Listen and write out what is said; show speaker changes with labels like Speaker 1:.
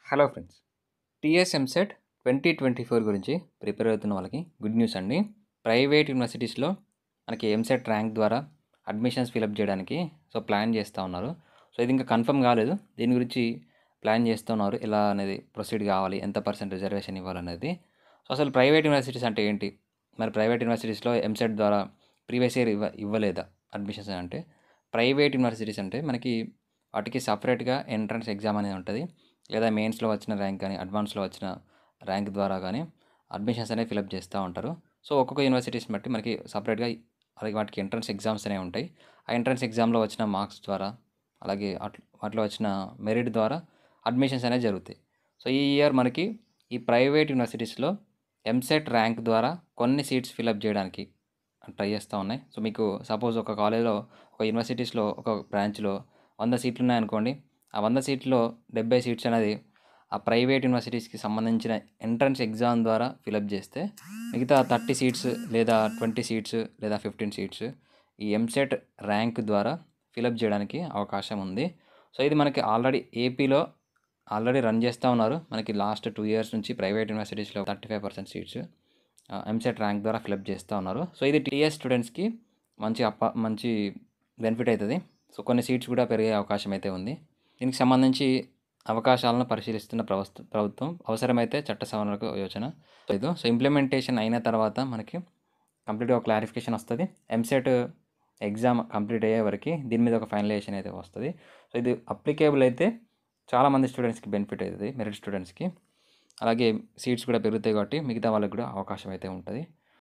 Speaker 1: Hello friends. TS EAMCET 2024 గురించి prepare అవుతున్న వాళ్ళకి గుడ్ న్యూస్ అండి. ప్రైవేట్ యూనివర్సిటీస్‌లో మనకి ఎంసెట్ ర్యాంక్ ద్వారా అడ్మిషన్స్ ఫిలప్ చేయడానికి ప్లాన్ చేస్తా ఉన్నారు. ఇది ఇంకా కన్ఫర్మ్ కాలేదు. దీని గురించి ప్లాన్ చేస్తున్నారు. ఎలా అనేది ప్రొసీడ్ కావాలి, ఎంత పర్సెంట్ రిజర్వేషన్ ఇవ్వాలనేది. అసలు ప్రైవేట్ యూనివర్సిటీస్ అంటే ఏంటి? మరి ప్రైవేట్ యూనివర్సిటీస్‌లో ఎంసెట్ ద్వారా ప్రీవియస్ ఇయర్ ఇవ్వలేదా అడ్మిషన్స్ అంటే? ప్రైవేట్ యూనివర్సిటీస్ అంటే మనకి వాటికి సెపరేట్‌గా ఎంట్రన్స్ ఎగ్జామ్ అనేది ఉంటది. లేదా మెయిన్స్‌లో వచ్చిన ర్యాంక్ కానీ, అడ్వాన్స్‌లో వచ్చిన ర్యాంక్ ద్వారా కానీ అడ్మిషన్స్ అనేవి ఫిలప్ చేస్తూ ఉంటారు. ఒక్కొక్క యూనివర్సిటీస్‌ని బట్టి మనకి సెపరేట్‌గా అలాగే వాటికి ఎంట్రన్స్ ఎగ్జామ్స్ అనేవి ఉంటాయి. ఆ ఎంట్రన్స్ ఎగ్జామ్‌లో వచ్చిన మార్క్స్ ద్వారా, అలాగే వాటిలో వచ్చిన మెరిట్ ద్వారా అడ్మిషన్స్ అనేవి జరుగుతాయి. ఈ ఇయర్ మనకి ఈ ప్రైవేట్ యూనివర్సిటీస్‌లో ఎంసెట్ ర్యాంక్ ద్వారా కొన్ని సీట్స్ ఫిలప్ చేయడానికి ట్రై చేస్తూ ఉన్నాయి. మీకు సపోజ్ ఒక కాలేజ్‌లో, ఒక యూనివర్సిటీస్‌లో, ఒక బ్రాంచ్‌లో 100 సీట్లు ఉన్నాయనుకోండి. ఆ 100 సీట్‌లో 70 సీట్స్ అనేది ఆ ప్రైవేట్ యూనివర్సిటీస్‌కి సంబంధించిన ఎంట్రన్స్ ఎగ్జామ్ ద్వారా ఫిలప్ చేస్తే, మిగతా 30 సీట్స్ లేదా 20 సీట్స్ లేదా 15 సీట్స్ ఈ ఎంసెట్ ర్యాంక్ ద్వారా ఫిలప్ చేయడానికి అవకాశం ఉంది. ఇది మనకి ఏపీలో ఆల్రెడీ రన్ చేస్తూ ఉన్నారు. మనకి లాస్ట్ 2 ఇయర్స్ నుంచి ప్రైవేట్ యూనివర్సిటీస్‌లో 35% సీట్స్ ఎంసెట్ ర్యాంక్ ద్వారా ఫిలప్ చేస్తూ ఉన్నారు. ఇది టీఎస్ స్టూడెంట్స్‌కి మంచి బెనిఫిట్ అవుతుంది. కొన్ని సీట్స్ కూడా పెరిగే అవకాశం అయితే ఉంది. దీనికి సంబంధించి అవకాశాలను పరిశీలిస్తున్న ప్రభుత్వం అవసరమైతే చట్ట సవరణకు యోచన లేదు. ఇంప్లిమెంటేషన్ అయిన తర్వాత మనకి కంప్లీట్‌గా క్లారిఫికేషన్ వస్తుంది. ఎంసెట్ ఎగ్జామ్ కంప్లీట్ అయ్యే వరకు దీని మీద ఒక ఫైనలైజేషన్ అయితే వస్తుంది. ఇది అప్లికేబుల్ అయితే చాలామంది స్టూడెంట్స్కి బెనిఫిట్ అవుతుంది, మెరిట్ స్టూడెంట్స్కి. అలాగే సీట్స్ కూడా పెరుగుతాయి కాబట్టి మిగతా వాళ్ళకి కూడా అవకాశం అయితే ఉంటుంది.